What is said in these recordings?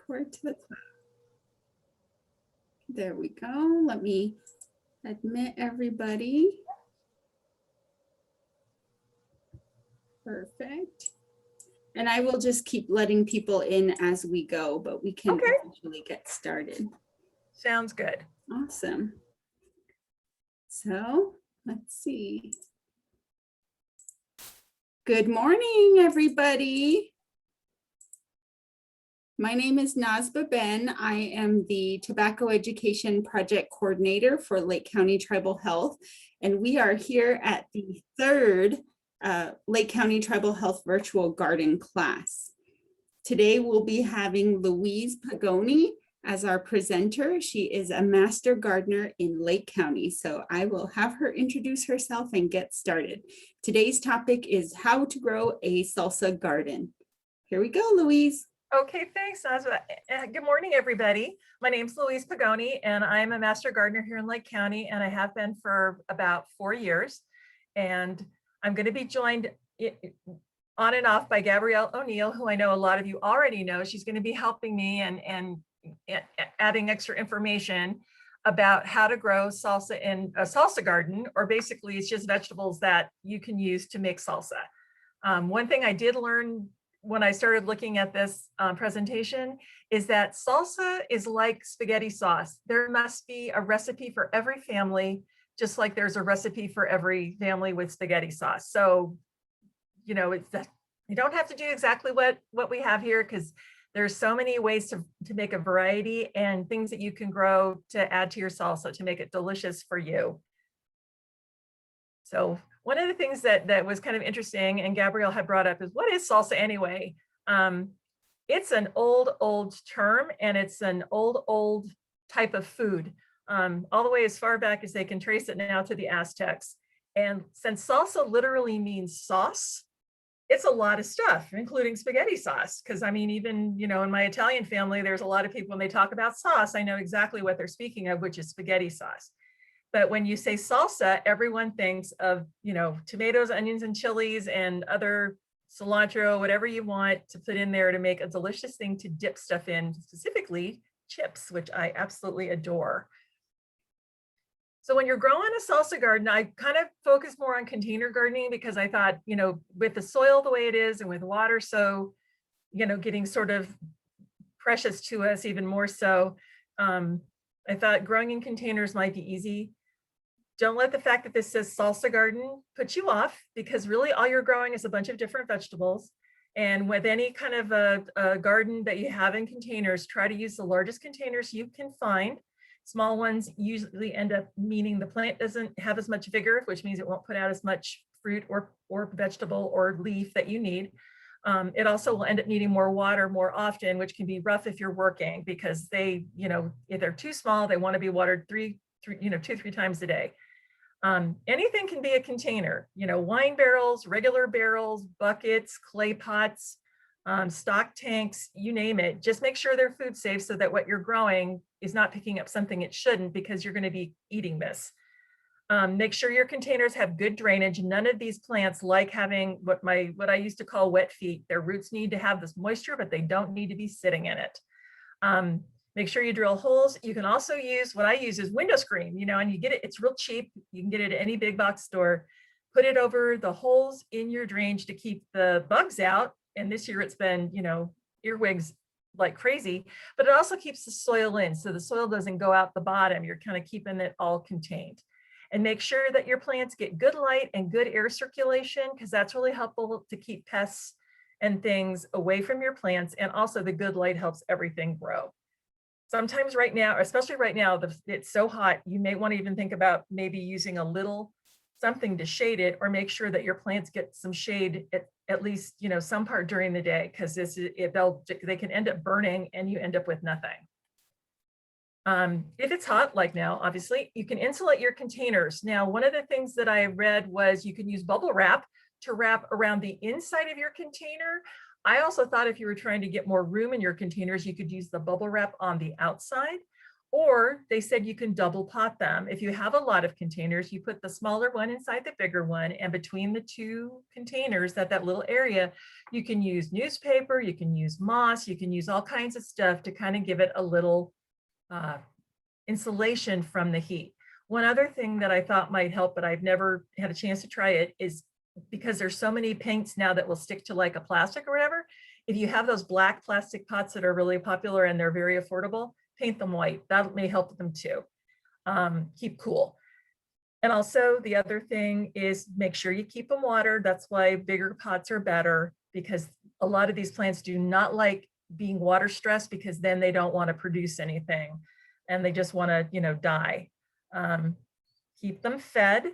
record to the top. There we go. Let me admit everybody. Perfect. And I will just keep letting people in as we go, but we can actually get started. Sounds good. Awesome. So let's see. Good morning, everybody. My name is Nazba Ben. I am the Tobacco Education Project Coordinator for Lake County Tribal Health, and we are here at the third Lake County Tribal Health Virtual Garden class. Today we'll be having Louise Pagone as our presenter. She is a Master Gardener in Lake County, so I will have her introduce herself and get started. Today's topic is how to grow a salsa garden. Here we go, Louise. Okay, thanks, Nazwa. Good morning, everybody. My name's Louise Pagone, and I'm a Master Gardener here in Lake County, and I have been for about 4 years. And I'm going to be joined on and off by Gabrielle O'Neill, who I know a lot of you already know. She's going to be helping me and adding extra information about how to grow salsa in a salsa garden, or basically it's just vegetables that you can use to make salsa. One thing I did learn when I started looking at this presentation is that salsa is like spaghetti sauce. There must be a recipe for every family, just like there's a recipe for every family with spaghetti sauce. So, you know, you don't have to do exactly what we have here, because there's so many ways to make a variety and things that you can grow to add to your salsa to make it delicious for you. So one of the things that was kind of interesting, and Gabrielle had brought up, is what is salsa anyway? It's an old term, and it's an old type of food, all the way as far back as they can trace it now to the Aztecs. And since salsa literally means sauce, it's a lot of stuff, including spaghetti sauce. Because I mean, even, you know, in my Italian family, there's a lot of people when they talk about sauce, I know exactly what they're speaking of, which is spaghetti sauce. But when you say salsa, everyone thinks of, you know, tomatoes, onions, and chilies, and other cilantro, whatever you want to put in there to make a delicious thing to dip stuff in, specifically chips, which I absolutely adore. So when you're growing a salsa garden, I kind of focus more on container gardening, because I thought, you know, with the soil the way it is and with water, so, you know, getting sort of precious to us even more so, I thought growing in containers might be easy. Don't let the fact that this says salsa garden put you off, because really all you're growing is a bunch of different vegetables. And with any kind of a garden that you have in containers, try to use the largest containers you can find. Small ones usually end up meaning the plant doesn't have as much vigor, which means it won't put out as much fruit or vegetable or leaf that you need. It also will end up needing more water more often, which can be rough if you're working, because they, you know, if they're too small, they want to be watered 2-3 times a day. Anything can be a container, you know, wine barrels, regular barrels, buckets, clay pots, stock tanks, you name it. Just make sure they're food safe, so that what you're growing is not picking up something it shouldn't, because you're going to be eating this. Make sure your containers have good drainage. None of these plants like having what I used to call wet feet. Their roots need to have this moisture, but they don't need to be sitting in it. Make sure you drill holes. You can also use, what I use is window screen, you know, and you get it, it's real cheap. You can get it at any big box store. Put it over the holes in your drainage to keep the bugs out. And this year it's been, you know, earwigs like crazy, but it also keeps the soil in, so the soil doesn't go out the bottom. You're kind of keeping it all contained. And make sure that your plants get good light and good air circulation, because that's really helpful to keep pests and things away from your plants. And also the good light helps everything grow. Sometimes right now, especially right now, it's so hot, you may want to even think about maybe using a little something to shade it, or make sure that your plants get some shade at least, you know, some part during the day, because they can end up burning and you end up with nothing. If it's hot like now, obviously, you can insulate your containers. Now, one of the things that I read was you can use bubble wrap to wrap around the inside of your container. I also thought if you were trying to get more room in your containers, you could use the bubble wrap on the outside, Or they said you can double pot them. If you have a lot of containers, you put the smaller one inside the bigger one, and between the two containers, that little area, you can use newspaper, you can use moss, you can use all kinds of stuff to kind of give it a little insulation from the heat. One other thing that I thought might help, but I've never had a chance to try it, is because there's so many paints now that will stick to like a plastic or whatever. If you have those black plastic pots that are really popular and they're very affordable, paint them white. That may help them too. Keep cool. And also the other thing is make sure you keep them watered. That's why bigger pots are better, because a lot of these plants do not like being water stressed, because then they don't want to produce anything and they just want to, die. Keep them fed.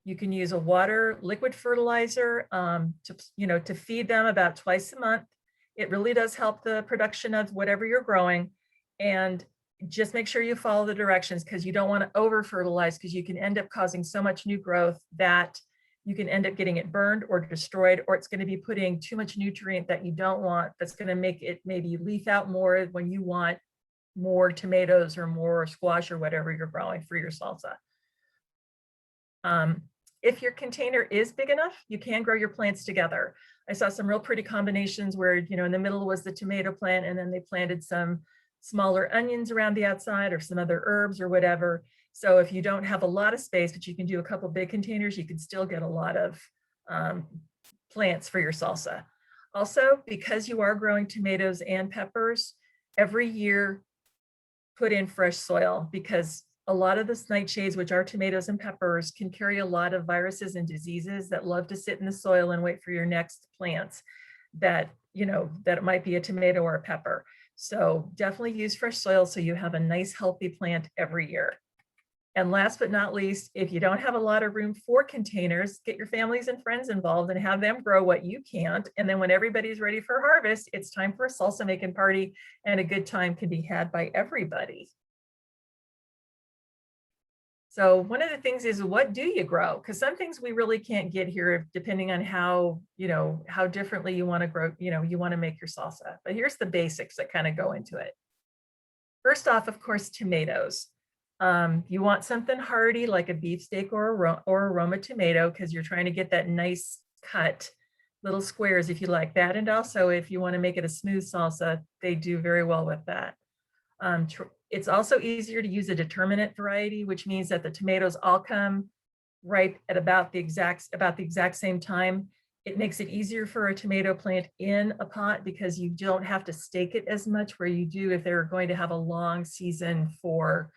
You can use a liquid fertilizer to feed them about twice a month. It really does help the production of whatever you're growing. And just make sure you follow the directions, because you don't want to over fertilize, because you can end up causing so much new growth that you can end up getting it burned or destroyed, or it's going to be putting too much nutrient that you don't want. That's going to make it maybe leaf out more when you want more tomatoes or more squash or whatever you're growing for your salsa. If your container is big enough, you can grow your plants together. I saw some real pretty combinations where, in the middle was the tomato plant, and then they planted some smaller onions around the outside or some other herbs or whatever. So if you don't have a lot of space, but you can do a couple big containers, you can still get a lot of plants for your salsa. Also, because you are growing tomatoes and peppers, every year put in fresh soil, because a lot of the nightshades, which are tomatoes and peppers, can carry a lot of viruses and diseases that love to sit in the soil and wait for your next plants that it might be a tomato or a pepper. So definitely use fresh soil so you have a nice healthy plant every year. And last but not least, if you don't have a lot of room for containers, get your families and friends involved and have them grow what you can't. And then when everybody's ready for harvest, it's time for a salsa making party, and a good time can be had by everybody. So one of the things is, what do you grow? Because some things we really can't get here, depending on how differently you want to grow, you want to make your salsa. But here's the basics that kind of go into it. First off, of course, tomatoes. You want something hearty like a beefsteak or a Roma tomato, because you're trying to get that nice cut, little squares if you like that. And also if you want to make it a smooth salsa, they do very well with that. It's also easier to use a determinate variety, which means that the tomatoes all come ripe at about the exact same time. It makes it easier for a tomato plant in a pot, because you don't have to stake it as much where you do if they're going to have a long season for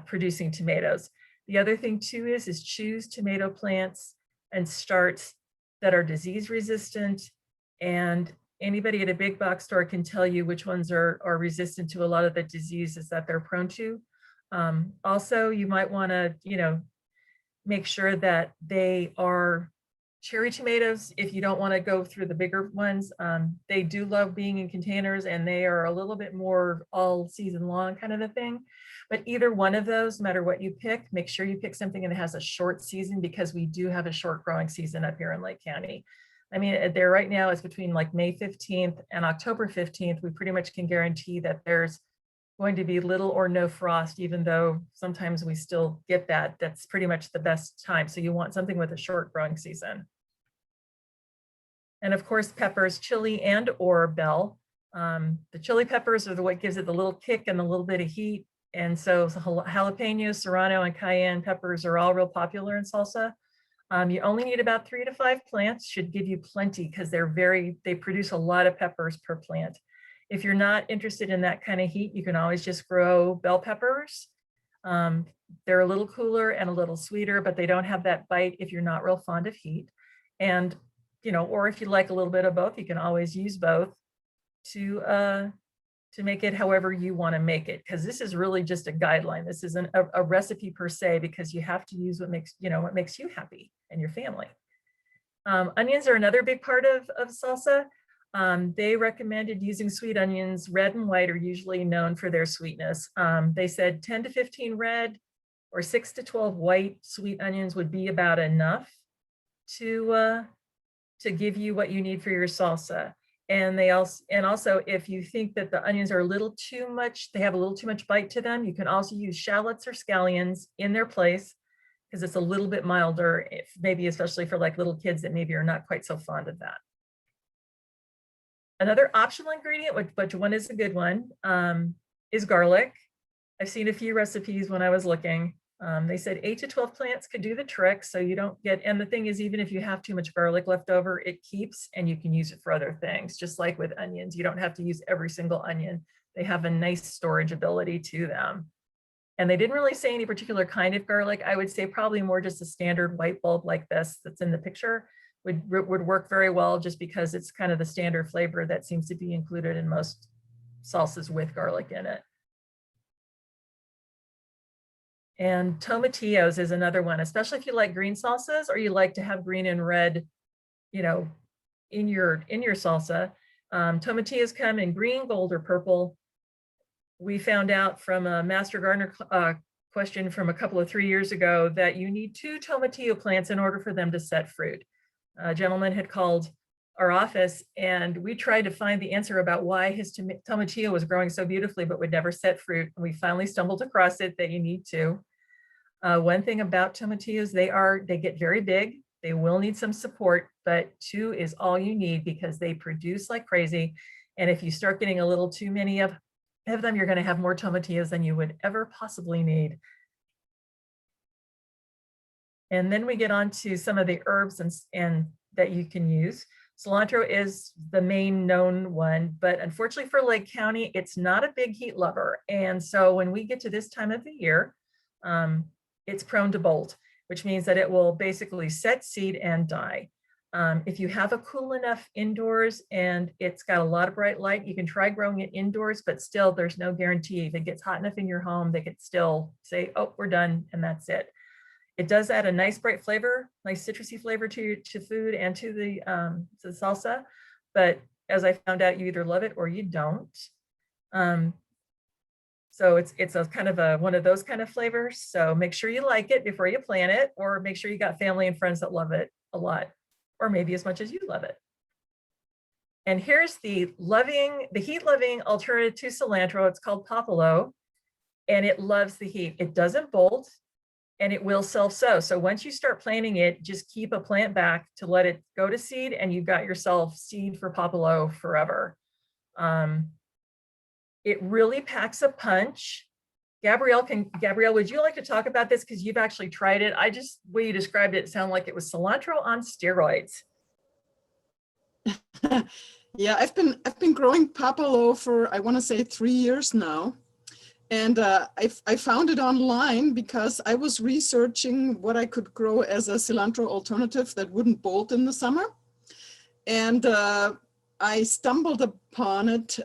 producing tomatoes. The other thing too is choose tomato plants and starts that are disease resistant, and anybody at a big box store can tell you which ones are resistant to a lot of the diseases that they're prone to. Also, you might want to, make sure that they are cherry tomatoes if you don't want to go through the bigger ones. They do love being in containers, and they are a little bit more all season long kind of a thing. But either one of those, no matter what you pick, make sure you pick something that has a short season, because we do have a short growing season up here in Lake County. I mean, there right now is between like May 15th and October 15th. We pretty much can guarantee that there's going to be little or no frost, even though sometimes we still get that. That's pretty much the best time. So you want something with a short growing season. And of course, peppers, chili and or bell. The chili peppers are what gives it the little kick and a little bit of heat. And so jalapeno, serrano, and cayenne peppers are all real popular in salsa. You only need about 3 to 5 plants, should give you plenty, because they produce a lot of peppers per plant. If you're not interested in that kind of heat, you can always just grow bell peppers. They're a little cooler and a little sweeter, but they don't have that bite if you're not real fond of heat. And, or if you like a little bit of both, you can always use both to make it however you want to make it, because this is really just a guideline. This isn't a recipe per se, because you have to use what makes you happy and your family. Onions are another big part of salsa. They recommended using sweet onions. Red and white are usually known for their sweetness. They said 10 to 15 red or 6 to 12 white sweet onions would be about enough to give you what you need for your salsa. And also if you think that the onions are a little too much, they have a little too much bite to them, you can also use shallots or scallions in their place, because it's a little bit milder, if maybe especially for like little kids that maybe are not quite so fond of that. Another optional ingredient, which one is a good one, is garlic. I've seen a few recipes when I was looking. They said 8 to 12 plants could do the trick, so you don't get, and the thing is, even if you have too much garlic left over, it keeps and you can use it for other things. Just like with onions, you don't have to use every single onion. They have a nice storage ability to them. And they didn't really say any particular kind of garlic. I would say probably more just a standard white bulb like this that's in the picture would work very well, just because it's kind of the standard flavor that seems to be included in most salsas with garlic in it. And tomatillos is another one, especially if you like green salsas or you like to have green and red, you know, in your salsa. Tomatillos come in green, gold, or purple. We found out from a Master Gardener question from a couple of 3 years ago that you need 2 tomatillo plants in order for them to set fruit. A gentleman had called our office and we tried to find the answer about why his tomatillo was growing so beautifully but would never set fruit. And we finally stumbled across it, that you need 2. One thing about tomatillos, they get very big. They will need some support, but 2 is all you need, because they produce like crazy. And if you start getting a little too many of them, you're going to have more tomatillos than you would ever possibly need. And then we get on to some of the herbs and that you can use. Cilantro is the main known one, but unfortunately for Lake County, it's not a big heat lover. And so when we get to this time of the year, it's prone to bolt, which means that it will basically set seed and die. If you have a cool enough indoors and it's got a lot of bright light, you can try growing it indoors, but still there's no guarantee. If it gets hot enough in your home, they could still say, oh, we're done, and that's it. It does add a nice bright flavor, nice citrusy flavor to food and to the salsa. But as I found out, you either love it or you don't. So it's a kind of one of those kind of flavors. So make sure you like it before you plant it, or make sure you got family and friends that love it a lot, or maybe as much as you love it. And here's the heat-loving alternative to cilantro. It's called popolo, and it loves the heat. It doesn't bolt, and it will self-sow. So once you start planting it, just keep a plant back to let it go to seed, and you've got yourself seed for popolo forever. It really packs a punch. Gabrielle, would you like to talk about this? Because you've actually tried it. The way you described it, sounded like it was cilantro on steroids. Yeah, I've been growing popolo for, I want to say, 3 years now. And I found it online because I was researching what I could grow as a cilantro alternative that wouldn't bolt in the summer. And I stumbled upon it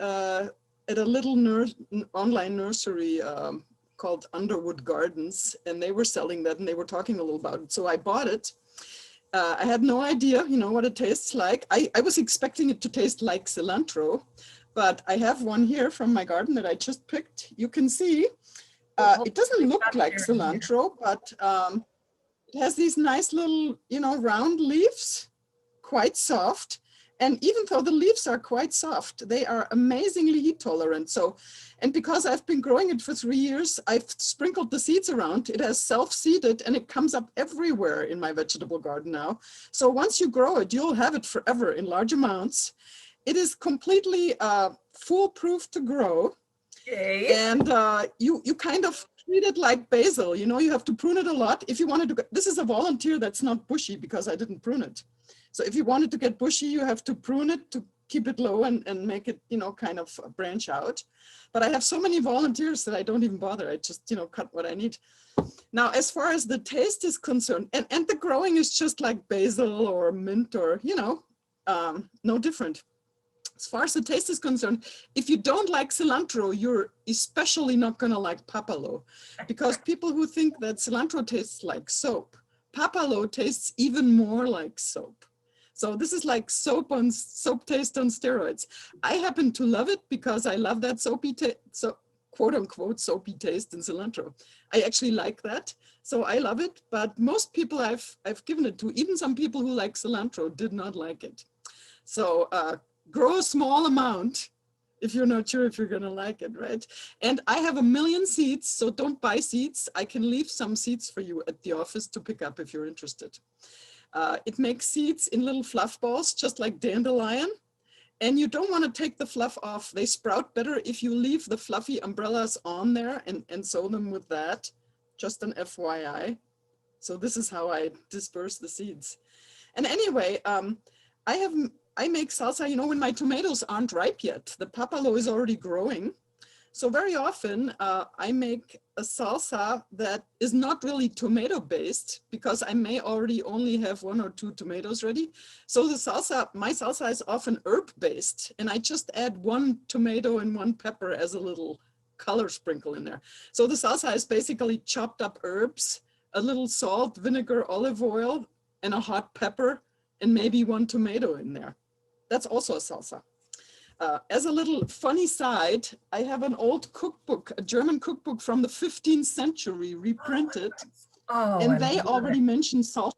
at a little online nursery called Underwood Gardens, and they were selling that and they were talking a little about it. So I bought it. I had no idea, what it tastes like. I was expecting it to taste like cilantro, but I have one here from my garden that I just picked. You can see it doesn't look like cilantro, but it has these nice little, round leaves, quite soft. And even though the leaves are quite soft, they are amazingly heat tolerant. So, and because I've been growing it for 3 years, I've sprinkled the seeds around. It has self-seeded and it comes up everywhere in my vegetable garden now. So once you grow it, you'll have it forever in large amounts. It is completely foolproof to grow. Okay. And you kind of treat it like basil. You have to prune it a lot. If you wanted to, this is a volunteer that's not bushy because I didn't prune it. So if you wanted to get bushy, you have to prune it to keep it low and make it, kind of branch out. But I have so many volunteers that I don't even bother. I just, cut what I need. Now, as far as the taste is concerned, and the growing is just like basil or mint or, no different. As far as the taste is concerned, if you don't like cilantro, you're especially not going to like popolo, because people who think that cilantro tastes like soap, popolo tastes even more like soap. So this is like soap taste on steroids. I happen to love it because I love that soapy quote unquote soapy taste in cilantro. I actually like that. So I love it, but most people I've given it to, even some people who like cilantro, did not like it. So grow a small amount if you're not sure if you're gonna like it, right? And I have 1,000,000 seeds, so don't buy seeds. I can leave some seeds for you at the office to pick up if you're interested. It makes seeds in little fluff balls, just like dandelion. And you don't want to take the fluff off. They sprout better if you leave the fluffy umbrellas on there and sow them with that. Just an FYI. So this is how I disperse the seeds. And anyway, I make salsa, you know, when my tomatoes aren't ripe yet. The papalo is already growing. So very often I make a salsa that is not really tomato based because I may already only have 1 or 2 tomatoes ready. So the salsa, my salsa is often herb based, and I just add 1 tomato and 1 pepper as a little color sprinkle in there. So the salsa is basically chopped up herbs, a little salt, vinegar, olive oil, and a hot pepper, and maybe 1 tomato in there. That's also a salsa. As a little funny side, I have an old cookbook, a German cookbook from the 15th century, reprinted, and they already mentioned salsa.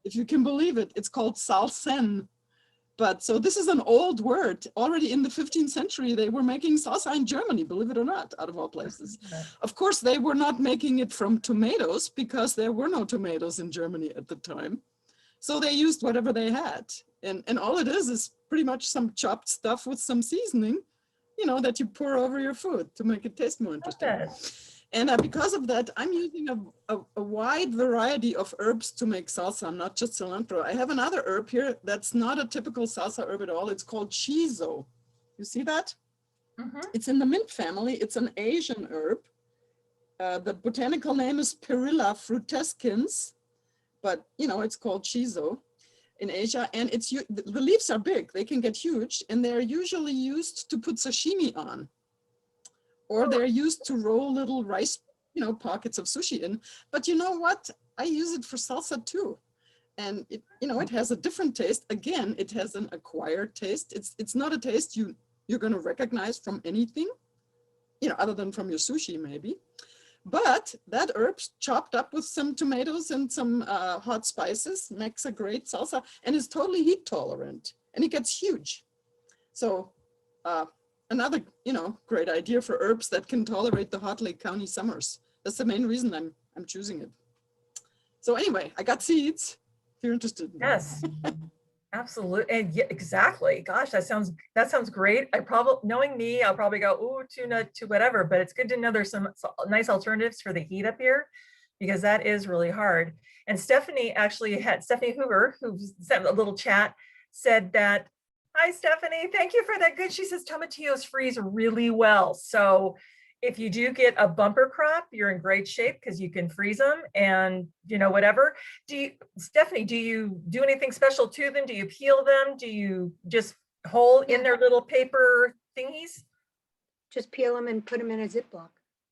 If you can believe it, it's called salsen. But so this is an old word. Already in the 15th century, they were making salsa in Germany, believe it or not, out of all places. Of course, they were not making it from tomatoes because there were no tomatoes in Germany at the time. So they used whatever they had. And all it is pretty much some chopped stuff with some seasoning, you know, that you pour over your food to make it taste more interesting. Okay. And because of that, I'm using a wide variety of herbs to make salsa, not just cilantro. I have another herb here that's not a typical salsa herb at all. It's called shiso. You see that? Mm-hmm. It's in the mint family. It's an Asian herb. The botanical name is Perilla frutescens, but you know, it's called shiso in Asia, and the leaves are big. They can get huge, and they're usually used to put sashimi on, or they're used to roll little rice, you know, pockets of sushi in. But you know what? I use it for salsa too, and it, you know, it has a different taste. Again, it has an acquired taste. It's not a taste you're going to recognize from anything, you know, other than from your sushi maybe. But that herb chopped up with some tomatoes and some hot spices makes a great salsa, and is totally heat tolerant, and it gets huge. So another, you know, great idea for herbs that can tolerate the hot Lake County summers. That's the main reason I'm choosing it. So anyway, I got seeds if you're interested. Yes, absolutely. And yeah, exactly. Gosh, that sounds great. Knowing me, I'll probably go, ooh, tuna to whatever, but it's good to know there's some nice alternatives for the heat up here, because that is really hard. And Stephanie Hoover, who sent a little chat, said that, hi, Stephanie, thank you for that good. She says tomatillos freeze really well. So if you do get a bumper crop, you're in great shape because you can freeze them and, you know, whatever. Stephanie, do you do anything special to them? Do you peel them? Do you just hold in their little paper thingies? Just peel them and put them in a Ziploc.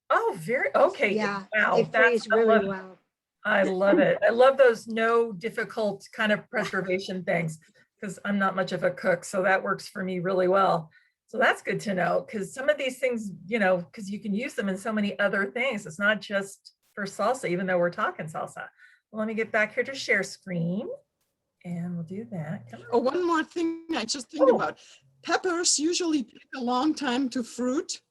Oh, okay. Yeah, Wow. they freeze really well. I love it. I love those no difficult kind of preservation things, because I'm not much of a cook. So that works for me really well. So that's good to know, because some of these things, you know, because you can use them in so many other things. It's not just for salsa, even though we're talking salsa. Well, let me get back here to share screen, and we'll do that. Oh, one more thing I just think about. Peppers usually take a long time to fruit.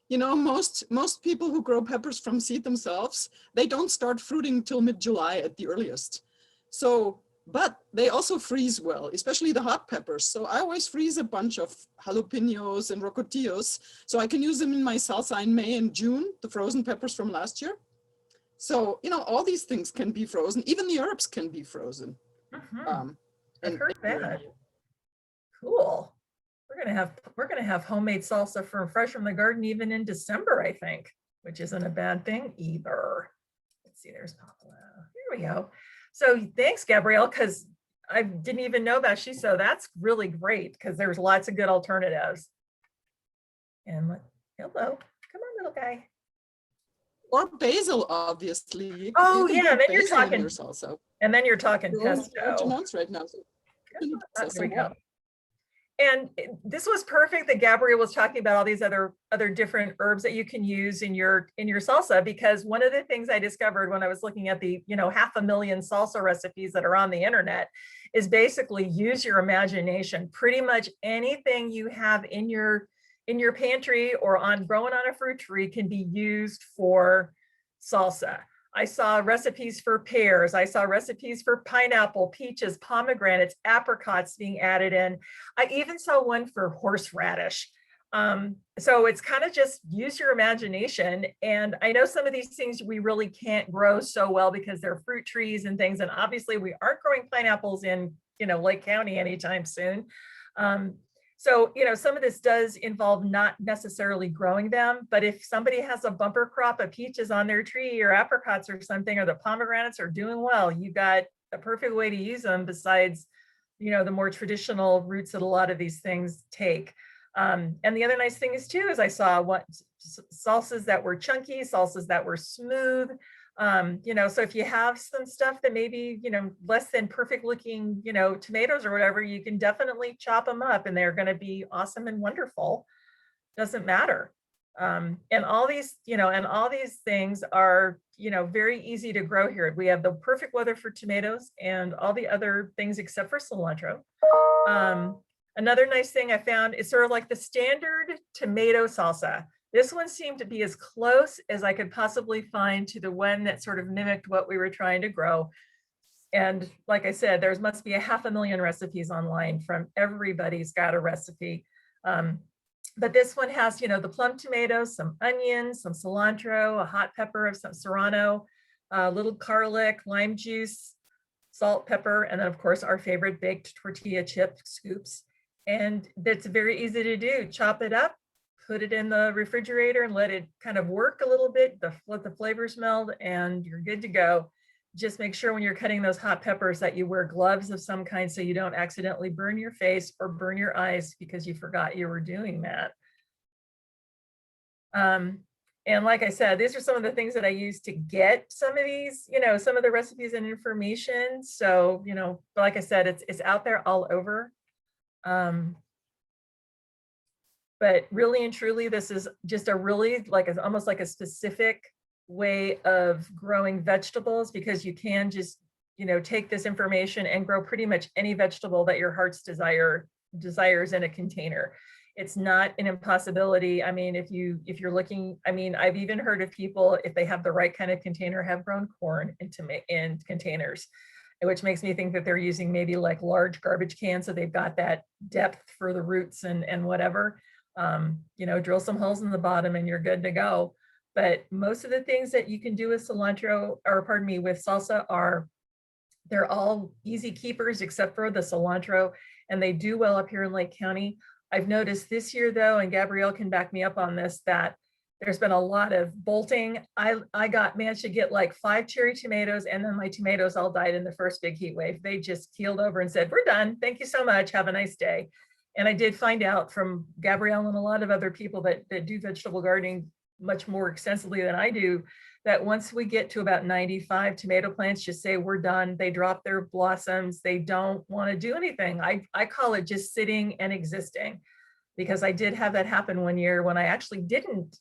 You know, most people who grow peppers from seed themselves, they don't start fruiting till mid-July at the earliest. So, but they also freeze well, especially the hot peppers. So I always freeze a bunch of jalapenos and rocotillos, so I can use them in my salsa in May and June, the frozen peppers from last year. So, you know, all these things can be frozen. Even the herbs can be frozen. Mm-hmm. I've heard that. Cool. We're gonna have homemade salsa fresh from the garden even in December, I think, which isn't a bad thing either. Let's see, there's Papa. Here we go. So thanks, Gabrielle, because I didn't even know about shiso. That's really great because there's lots of good alternatives. And hello, come on, little guy. Or basil, obviously. Oh, you can yeah, put then you're basil in talking- your salsa. And then you're talking We're on large pesto. amounts right now. So There we go. this was perfect that Gabrielle was talking about all these other different herbs that you can use in your salsa, because one of the things I discovered when I was looking at the 500,000 salsa recipes that are on the internet is basically use your imagination. Pretty much anything you have in your pantry or growing on a fruit tree can be used for salsa. I saw recipes for pears. I saw recipes for pineapple, peaches, pomegranates, apricots being added in. I even saw one for horseradish. So it's kind of just use your imagination. And I know some of these things we really can't grow so well because they're fruit trees and things. And obviously we aren't growing pineapples in, Lake County anytime soon. So, some of this does involve not necessarily growing them, but if somebody has a bumper crop of peaches on their tree or apricots or something, or the pomegranates are doing well, you got a perfect way to use them besides, the more traditional routes that a lot of these things take. And the other nice thing is too, is I saw salsas that were chunky, salsas that were smooth. So if you have some stuff that maybe, less than perfect looking, tomatoes or whatever, you can definitely chop them up and they're going to be awesome and wonderful. Doesn't matter. And all these things are, very easy to grow here. We have the perfect weather for tomatoes and all the other things except for cilantro. Another nice thing I found is sort of like the standard tomato salsa. This one seemed to be as close as I could possibly find to the one that sort of mimicked what we were trying to grow. And like I said, there must be 500,000 recipes online from everybody's got a recipe. But this one has, the plum tomatoes, some onions, some cilantro, a hot pepper of some serrano, a little garlic, lime juice, salt, pepper, and then of course our favorite baked tortilla chip scoops. And that's very easy to do. Chop it up, put it in the refrigerator and let it kind of work a little bit, let the flavors meld, and you're good to go. Just make sure when you're cutting those hot peppers that you wear gloves of some kind so you don't accidentally burn your face or burn your eyes because you forgot you were doing that. And like I said, these are some of the things that I use to get some of these, some of the recipes and information. So, but like I said, it's out there all over. But really and truly, this is just a really almost like a specific way of growing vegetables, because you can just, take this information and grow pretty much any vegetable that your heart's desires in a container. It's not an impossibility. I mean, if you're looking, I've even heard of people, if they have the right kind of container, have grown corn in containers, which makes me think that they're using maybe like large garbage cans. So they've got that depth for the roots and whatever. Drill some holes in the bottom and you're good to go. But most of the things that you can do with with salsa they're all easy keepers except for the cilantro, and they do well up here in Lake County. I've noticed this year though, and Gabrielle can back me up on this, that there's been a lot of bolting. I managed to get like 5 cherry tomatoes, and then my tomatoes all died in the first big heat wave. They just keeled over and said, "We're done. Thank you so much. Have a nice day." And I did find out from Gabrielle and a lot of other people that do vegetable gardening much more extensively than I do, that once we get to about 95 tomato plants, just say we're done. They drop their blossoms. They don't want to do anything. I call it just sitting and existing, because I did have that happen one year when I actually didn't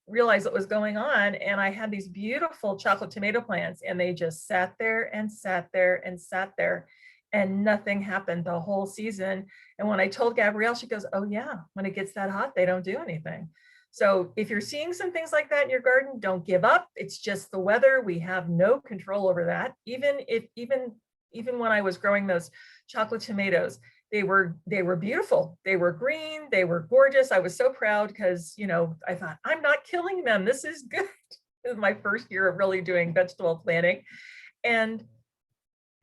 realize what was going on. And I had these beautiful chocolate tomato plants, and they just sat there and sat there and sat there, and nothing happened the whole season. And when I told Gabrielle, she goes, "Oh yeah, when it gets that hot, they don't do anything." So if you're seeing some things like that in your garden, don't give up. It's just the weather. We have no control over that. Even when I was growing those chocolate tomatoes, they were beautiful. They were green. They were gorgeous. I was so proud because, I thought, I'm not killing them. This is good. This is my first year of really doing vegetable planting. And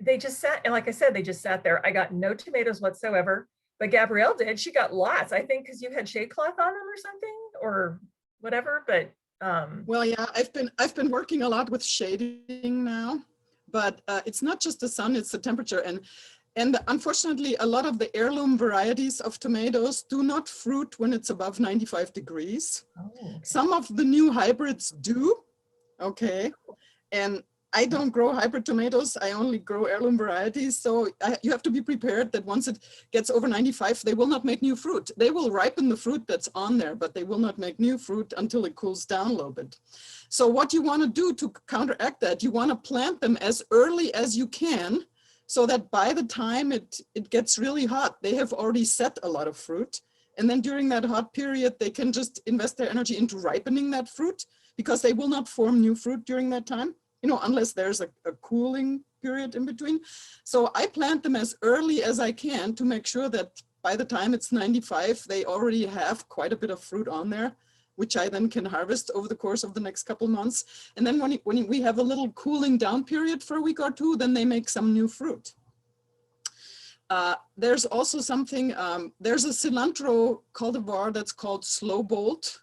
they just sat, and like I said, they just sat there. I got no tomatoes whatsoever, but Gabrielle did. She got lots, I think, because you had shade cloth on them or something or whatever. But well, yeah, I've been working a lot with shading now, but it's not just the sun, it's the temperature. And unfortunately, a lot of the heirloom varieties of tomatoes do not fruit when it's above 95 degrees. Oh, okay. Some of the new hybrids do, okay. And I don't grow hybrid tomatoes. I only grow heirloom varieties. So you have to be prepared that once it gets over 95, they will not make new fruit. They will ripen the fruit that's on there, but they will not make new fruit until it cools down a little bit. So what you want to do to counteract that, you want to plant them as early as you can so that by the time it gets really hot, they have already set a lot of fruit. And then during that hot period, they can just invest their energy into ripening that fruit because they will not form new fruit during that time, unless there's a cooling period in between. So I plant them as early as I can to make sure that by the time it's 95, they already have quite a bit of fruit on there, which I then can harvest over the course of the next couple months. And then when we have a little cooling down period for a week or two, then they make some new fruit. There's also something, there's a cilantro cultivar that's called Slow Bolt,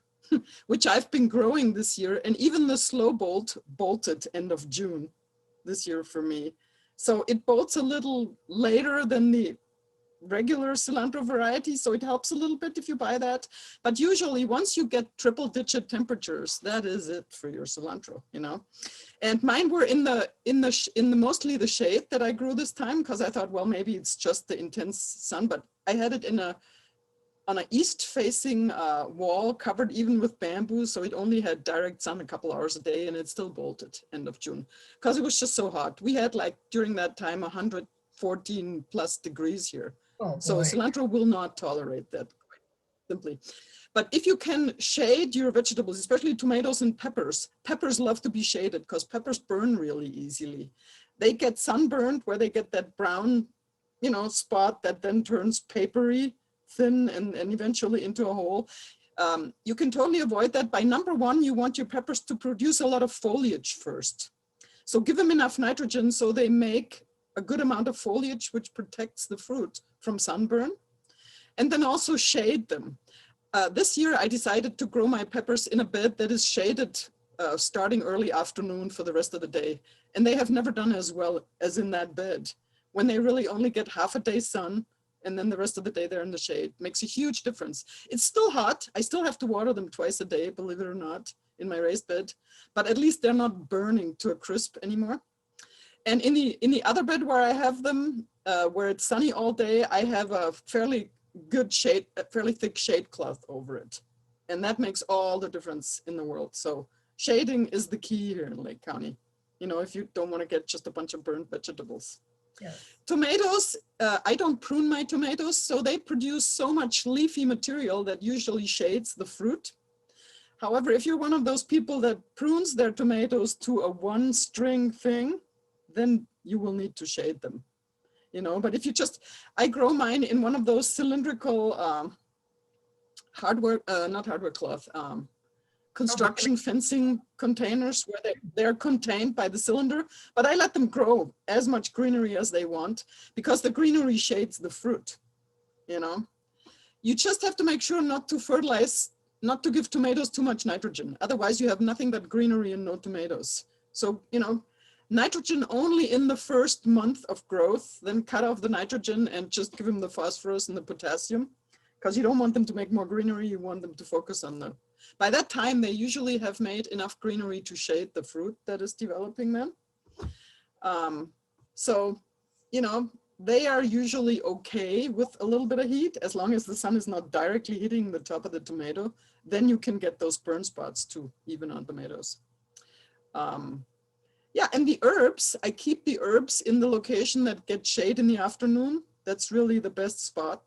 which I've been growing this year. And even the Slow Bolt bolted end of June this year for me. So it bolts a little later than the regular cilantro variety. So it helps a little bit if you buy that. But usually once you get triple-digit temperatures, that is it for your cilantro, And mine were in the mostly the shade that I grew this time, because I thought, well, maybe it's just the intense sun, but I had it on an east-facing wall covered even with bamboo, so it only had direct sun a couple hours a day, and it still bolted end of June because it was just so hot. We had during that time 114 plus degrees here. Oh, so boy. Cilantro will not tolerate that, quite simply. But if you can shade your vegetables, especially tomatoes and peppers love to be shaded because peppers burn really easily. They get sunburned where they get that brown, spot that then turns papery, thin, and eventually into a hole. You can totally avoid that by number one, you want your peppers to produce a lot of foliage first. So give them enough nitrogen so they make a good amount of foliage, which protects the fruit from sunburn. And then also shade them. This year, I decided to grow my peppers in a bed that is shaded starting early afternoon for the rest of the day. And they have never done as well as in that bed, when they really only get half a day sun, and then the rest of the day they're in the shade. Makes a huge difference. It's still hot. I still have to water them twice a day, believe it or not, in my raised bed, but at least they're not burning to a crisp anymore. And in the other bed where I have them, where it's sunny all day, I have a fairly good shade, a fairly thick shade cloth over it. And that makes all the difference in the world. So shading is the key here in Lake County, if you don't want to get just a bunch of burnt vegetables. Yeah. Tomatoes, I don't prune my tomatoes, so they produce so much leafy material that usually shades the fruit. However, if you're one of those people that prunes their tomatoes to a one string thing, then you will need to shade them, but if you I grow mine in one of those cylindrical construction fencing containers where they're contained by the cylinder, but I let them grow as much greenery as they want because the greenery shades the fruit, You just have to make sure not to fertilize, not to give tomatoes too much nitrogen. Otherwise you have nothing but greenery and no tomatoes. So, nitrogen only in the first month of growth, then cut off the nitrogen and just give them the phosphorus and the potassium, because you don't want them to make more greenery, you want them to focus on them. By that time, they usually have made enough greenery to shade the fruit that is developing then. So, they are usually okay with a little bit of heat, as long as the sun is not directly hitting the top of the tomato, then you can get those burn spots too, even on tomatoes. Yeah, and the herbs, I keep the herbs in the location that get shade in the afternoon. That's really the best spot,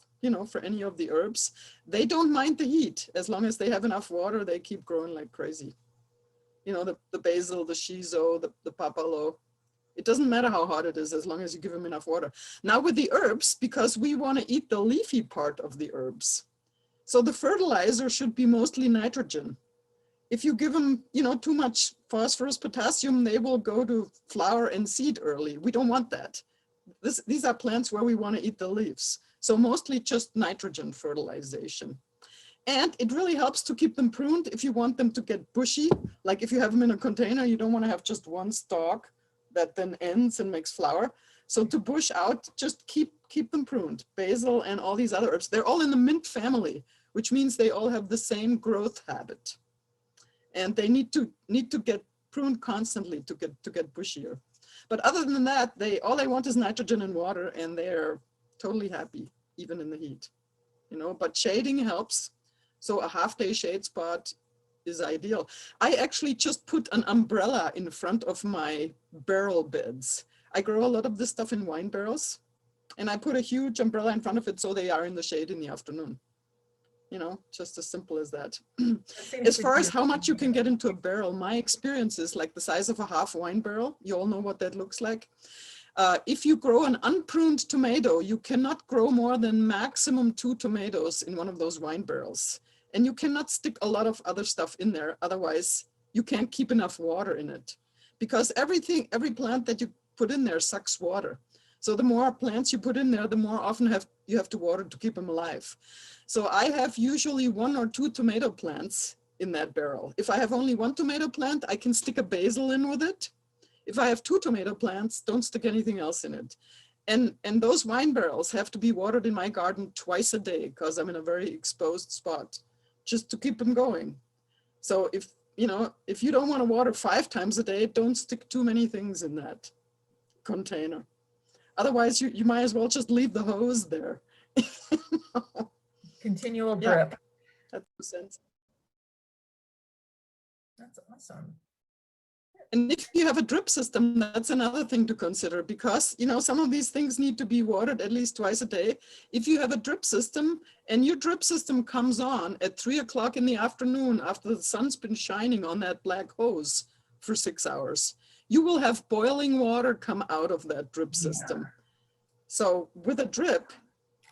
for any of the herbs. They don't mind the heat. As long as they have enough water, they keep growing like crazy. The basil, the shiso, the papalo. It doesn't matter how hot it is as long as you give them enough water. Now with the herbs, because we want to eat the leafy part of the herbs. So the fertilizer should be mostly nitrogen. If you give them, too much phosphorus, potassium, they will go to flower and seed early. We don't want that. These are plants where we want to eat the leaves. So mostly just nitrogen fertilization. And it really helps to keep them pruned if you want them to get bushy. Like if you have them in a container, you don't want to have just one stalk that then ends and makes flower. So to bush out, just keep them pruned. Basil and all these other herbs, they're all in the mint family, which means they all have the same growth habit. And they need to get pruned constantly to get bushier. But other than that, all they want is nitrogen and water, and they're totally happy, even in the heat, you know, but shading helps. So a half-day shade spot is ideal. I actually just put an umbrella in front of my barrel beds. I grow a lot of this stuff in wine barrels, and I put a huge umbrella in front of it so they are in the shade in the afternoon. You know, just as simple as that. As far as how much you can get into a barrel, my experience is like the size of a half wine barrel. You all know what that looks like. If you grow an unpruned tomato, you cannot grow more than maximum 2 tomatoes in one of those wine barrels. And you cannot stick a lot of other stuff in there. Otherwise, you can't keep enough water in it. Because every plant that you put in there sucks water. So the more plants you put in there, the more often you have to water to keep them alive. So I have usually 1 or 2 tomato plants in that barrel. If I have only 1 tomato plant, I can stick a basil in with it. If I have 2 tomato plants, don't stick anything else in it. And those wine barrels have to be watered in my garden twice a day because I'm in a very exposed spot, just to keep them going. So if you don't want to water 5 times a day, don't stick too many things in that container. Otherwise, you might as well just leave the hose there. Continual drip. That makes sense. That's awesome. And if you have a drip system, that's another thing to consider, because some of these things need to be watered at least twice a day. If you have a drip system and your drip system comes on at 3 o'clock in the afternoon after the sun's been shining on that black hose for 6 hours, you will have boiling water come out of that drip system. Yeah. So with a drip,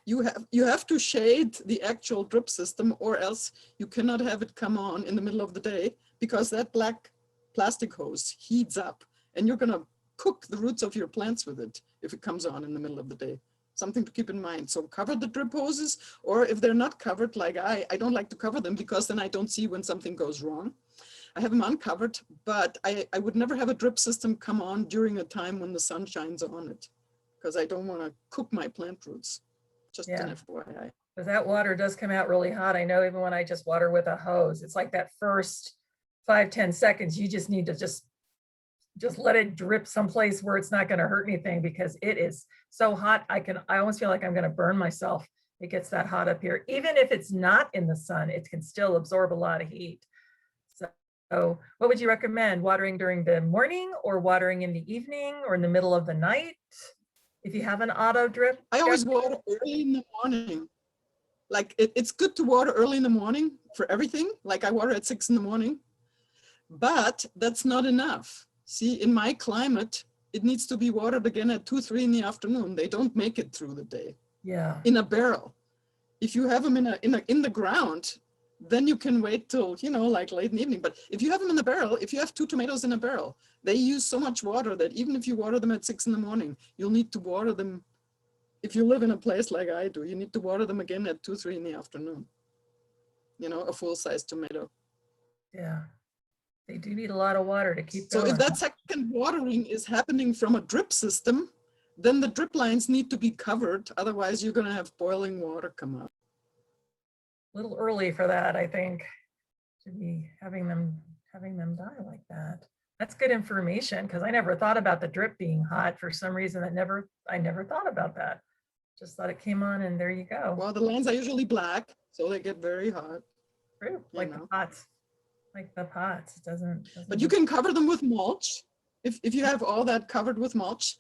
you have to shade the actual drip system, or else you cannot have it come on in the middle of the day, because that black plastic hose heats up and you're going to cook the roots of your plants with it if it comes on in the middle of the day. Something to keep in mind. So cover the drip hoses, or if they're not covered, like I don't like to cover them, because then I don't see when something goes wrong. I have them uncovered, but I would never have a drip system come on during a time when the sun shines on it, because I don't want to cook my plant roots. Just an FYI. Because that water does come out really hot. I know even when I just water with a hose, it's like that first 5-10 seconds, you just need to just let it drip someplace where it's not going to hurt anything, because it is so hot. I almost feel like I'm going to burn myself. It gets that hot up here. Even if it's not in the sun, it can still absorb a lot of heat. So what would you recommend? Watering during the morning, or watering in the evening, or in the middle of the night? If you have an auto drip? I always water early in the morning. Like it's good to water early in the morning for everything. Like I water at 6 in the morning, but that's not enough. See, in my climate, it needs to be watered again at 2, 3 in the afternoon. They don't make it through the day. Yeah. In a barrel. If you have them in the ground, then you can wait till, like late in the evening. But if you have them in the barrel, if you have 2 tomatoes in a barrel, they use so much water that even if you water them at 6 in the morning, you'll need to water them. If you live in a place like I do, you need to water them again at 2, 3 in the afternoon. A full-size tomato. Yeah. They do need a lot of water to keep So going. if that second watering is happening from a drip system, then the drip lines need to be covered. Otherwise, you're going to have boiling water come out. A little early for that, I think, to be having them die like that. That's good information, because I never thought about the drip being hot. For some reason, I never thought about that. Just thought it came on and there you go. Well, the lines are usually black, so they get very hot. True, like the pots. Like the pots, it doesn't. But you can cover them with mulch if you have all that covered with mulch.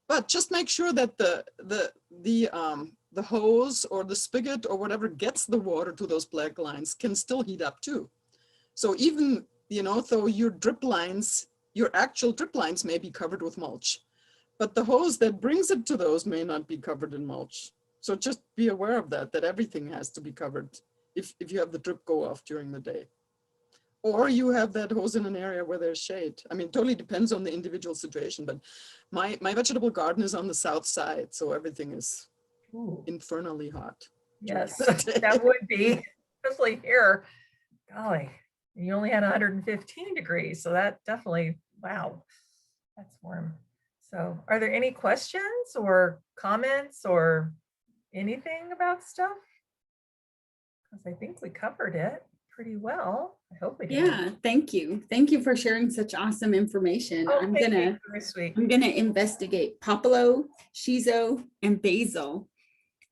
But just make sure that the hose or the spigot or whatever gets the water to those black lines can still heat up too. So even, though your actual drip lines may be covered with mulch, but the hose that brings it to those may not be covered in mulch. So just be aware of that everything has to be covered if you have the drip go off during the day. Or you have that hose in an area where there's shade. I mean, it totally depends on the individual situation, but my vegetable garden is on the south side, so everything is infernally hot. Yes, that would be, especially here. Golly, you only had 115 degrees, so that definitely, wow, that's warm. So are there any questions or comments or anything about stuff? Because I think we covered it pretty well. I hope we did. Yeah, thank you. Thank you for sharing such awesome information. Oh, I'm thank you. gonna Very sweet. investigate popolo, shiso, and basil.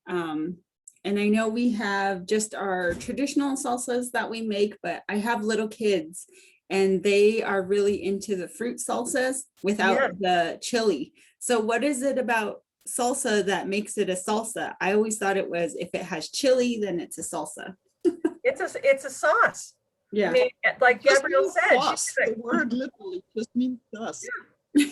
And I know we have just our traditional salsas that we make, but I have little kids and they are really into the fruit salsas without the chili. So what is it about salsa that makes it a salsa? I always thought it was if it has chili, then it's a salsa. It's a sauce. Yeah. I mean, like Just Gabrielle means said, sauce. The word literally just means sauce. and,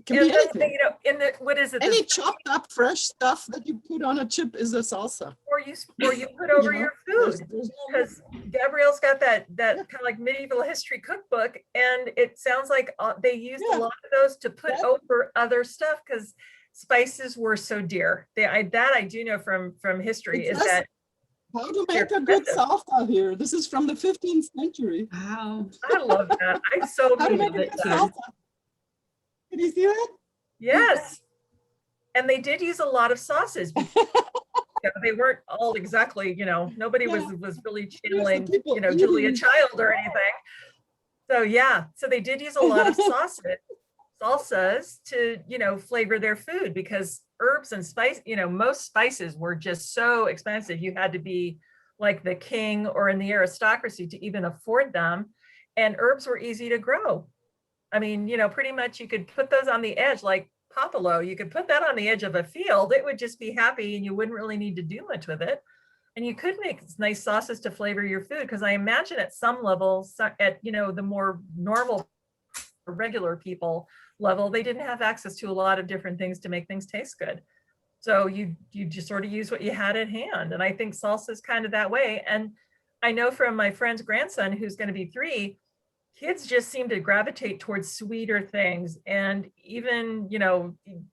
Can and be then, anything. you know, in the, what is it? Any chopped up fresh stuff that you put on a chip is a salsa. Or you put over know, your there's food. no- Because Gabrielle's got that kind of like medieval history cookbook, and it sounds like they used a Yeah. lot of those to put That- over other stuff because spices were so dear. That I do know from history It is does. that How to they're make a good expensive. salsa here. This is from the 15th century. Wow. I love that. I'm so How to moved make a with good that. salsa. Did you see that? Yes. And they did use a lot of sauces. They weren't all exactly, nobody was really channeling, people Julia eating. Child or anything. So yeah, so they did use a lot of salsas to, flavor their food because herbs and spice, most spices were just so expensive. You had to be like the king or in the aristocracy to even afford them. And herbs were easy to grow. I mean, pretty much you could put those on the edge, like popolo, you could put that on the edge of a field. It would just be happy and you wouldn't really need to do much with it. And you could make nice sauces to flavor your food. Because I imagine at some level, at, the more normal, regular people level, they didn't have access to a lot of different things to make things taste good. So you just sort of use what you had at hand. And I think salsa is kind of that way. And I know from my friend's grandson, who's going to be 3, kids just seem to gravitate towards sweeter things. And even,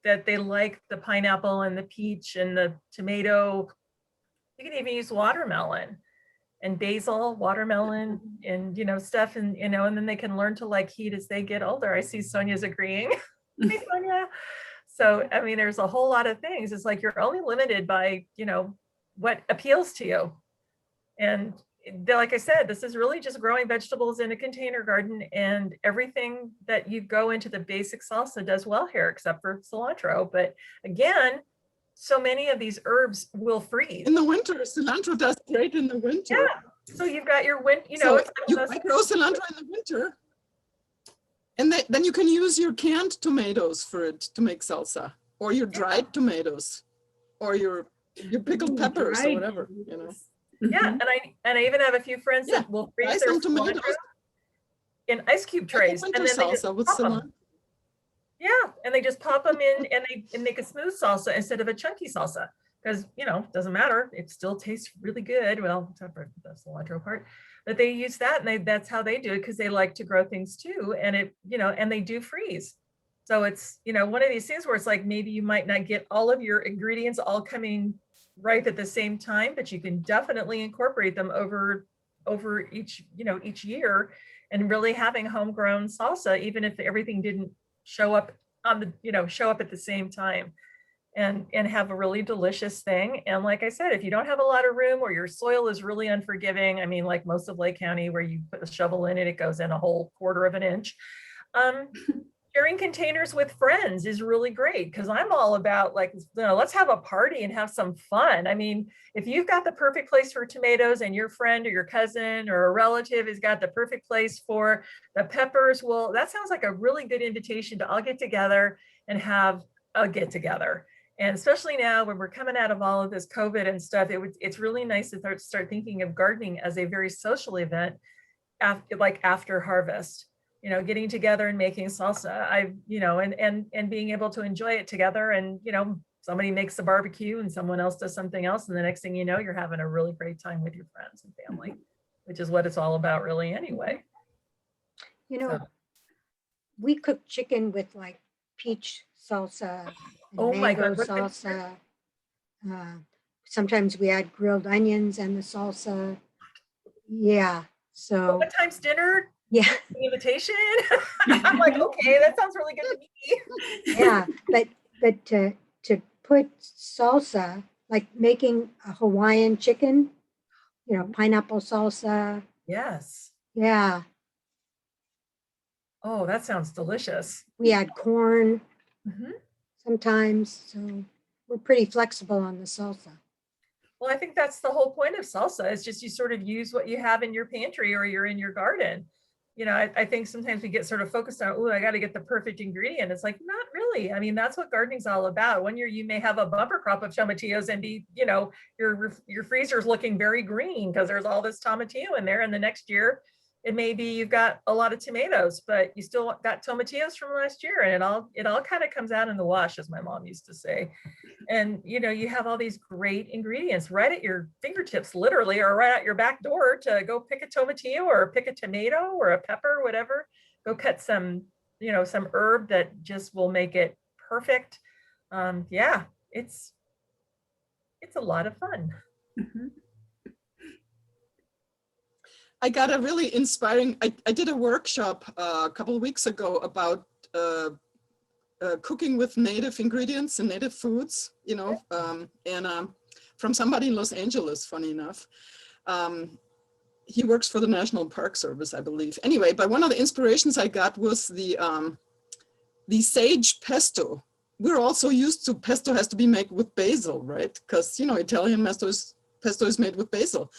that they like the pineapple and the peach and the tomato. You can even use watermelon and basil, watermelon, and, stuff. And, and then they can learn to like heat as they get older. I see Sonia's agreeing. Hey, Sonia. So, I mean, there's a whole lot of things. It's like you're only limited by, what appeals to you. And like I said, this is really just growing vegetables in a container garden, and everything that you go into the basic salsa does well here, except for cilantro. But again, so many of these herbs will freeze. In the winter, cilantro does great in the winter. Yeah. So you've got your winter, So it's I grow cilantro in the winter. And then you can use your canned tomatoes for it to make salsa, or your dried tomatoes, or your pickled peppers or whatever, Yeah, and I even have a few friends that will Buy freeze their some tomatoes. cilantro in ice cube Like a trays, winter and then they just salsa with pop 'em. cilantro. Yeah, and they just pop them in, and they make a smooth salsa instead of a chunky salsa, because doesn't matter, it still tastes really good. Well, except for the cilantro part, but they use that, and that's how they do it, because they like to grow things too, and it and they do freeze. So it's one of these things where it's like maybe you might not get all of your ingredients all coming ripe at the same time, but you can definitely incorporate them over each year, and really having homegrown salsa, even if everything didn't show up on the show up at the same time, and have a really delicious thing. And like I said, if you don't have a lot of room, or your soil is really unforgiving, I mean, like most of Lake County, where you put a shovel in it, it goes in a whole 1/4 of an inch. Sharing containers with friends is really great, because I'm all about like, let's have a party and have some fun. I mean, if you've got the perfect place for tomatoes, and your friend or your cousin or a relative has got the perfect place for the peppers, well, that sounds like a really good invitation to all get together and have a get together. And especially now when we're coming out of all of this COVID and stuff, it's really nice to start thinking of gardening as a very social event after harvest. Getting together and making salsa, and being able to enjoy it together. And, somebody makes the barbecue and someone else does something else. And the next thing you know, you're having a really great time with your friends and family, which is what it's all about really anyway. So. We cook chicken with like peach salsa and Oh my mango God, salsa. Sometimes we add grilled onions and the salsa. Yeah, so What time's dinner? yeah, The invitation? I'm like, okay, that sounds really good to me. yeah, but to put salsa, like making a Hawaiian chicken, pineapple salsa, Yes. Yeah, Oh, that sounds delicious. we add corn Mhm. sometimes, so we're pretty flexible on the salsa. Well, I think that's the whole point of salsa. It's just you sort of use what you have in your pantry or you're in your garden. You know, I think sometimes we get sort of focused on, oh, I got to get the perfect ingredient. It's like, not really. I mean, that's what gardening's all about. One year you may have a bumper crop of tomatillos and be, you know, your freezer's looking very green because there's all this tomatillo in there. And the next year it may be you've got a lot of tomatoes, but you still got tomatillos from last year, and it all kind of comes out in the wash, as my mom used to say. And you know, you have all these great ingredients right at your fingertips, literally, or right out your back door to go pick a tomatillo or pick a tomato or a pepper, whatever. Go cut some, you know, some herb that just will make it perfect. Yeah, it's a lot of fun. Mhm. I got a really inspiring, I did a workshop a couple of weeks ago about cooking with native ingredients and native foods, you know, from somebody in Los Angeles, funny enough. He works for the National Park Service, I believe. Anyway, but one of the inspirations I got was the sage pesto. We're also used to pesto has to be made with basil, right? Because, you know, Italian pesto is made with basil.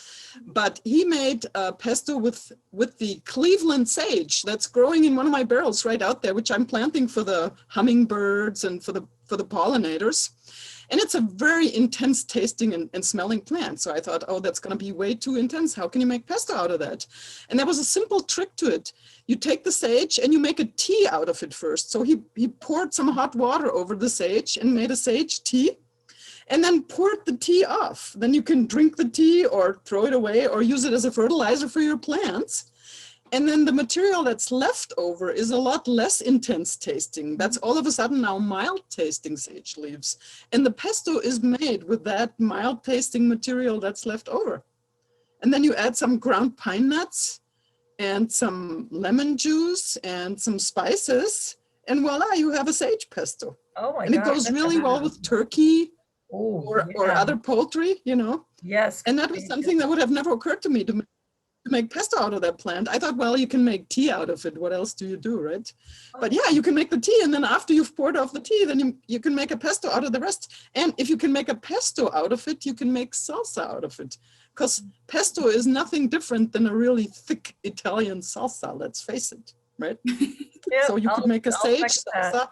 But he made pesto with the Cleveland sage that's growing in one of my barrels right out there, which I'm planting for the hummingbirds and for the pollinators. And it's a very intense tasting and smelling plant. So I thought, oh, that's going to be way too intense. How can you make pesto out of that? And there was a simple trick to it. You take the sage and you make a tea out of it first. So he poured some hot water over the sage and made a sage tea, and then poured the tea off. Then you can drink the tea or throw it away or use it as a fertilizer for your plants. And then the material that's left over is a lot less intense tasting. That's all of a sudden now mild tasting sage leaves. And the pesto is made with that mild tasting material that's left over. And then you add some ground pine nuts and some lemon juice and some spices, and voila, you have a sage pesto. Oh my And gosh, it goes that's really well amazing. with turkey Oh, or yeah. other poultry, you know. Yes. And that was something that would have never occurred to me to make pesto out of that plant. I thought, well, you can make tea out of it. What else do you do, right? But yeah, you can make the tea, and then after you've poured off the tea, then you can make a pesto out of the rest. And if you can make a pesto out of it, you can make salsa out of it. Because pesto is nothing different than a really thick Italian salsa, let's face it, right? Yep, So you could make a I'll sage second that. salsa.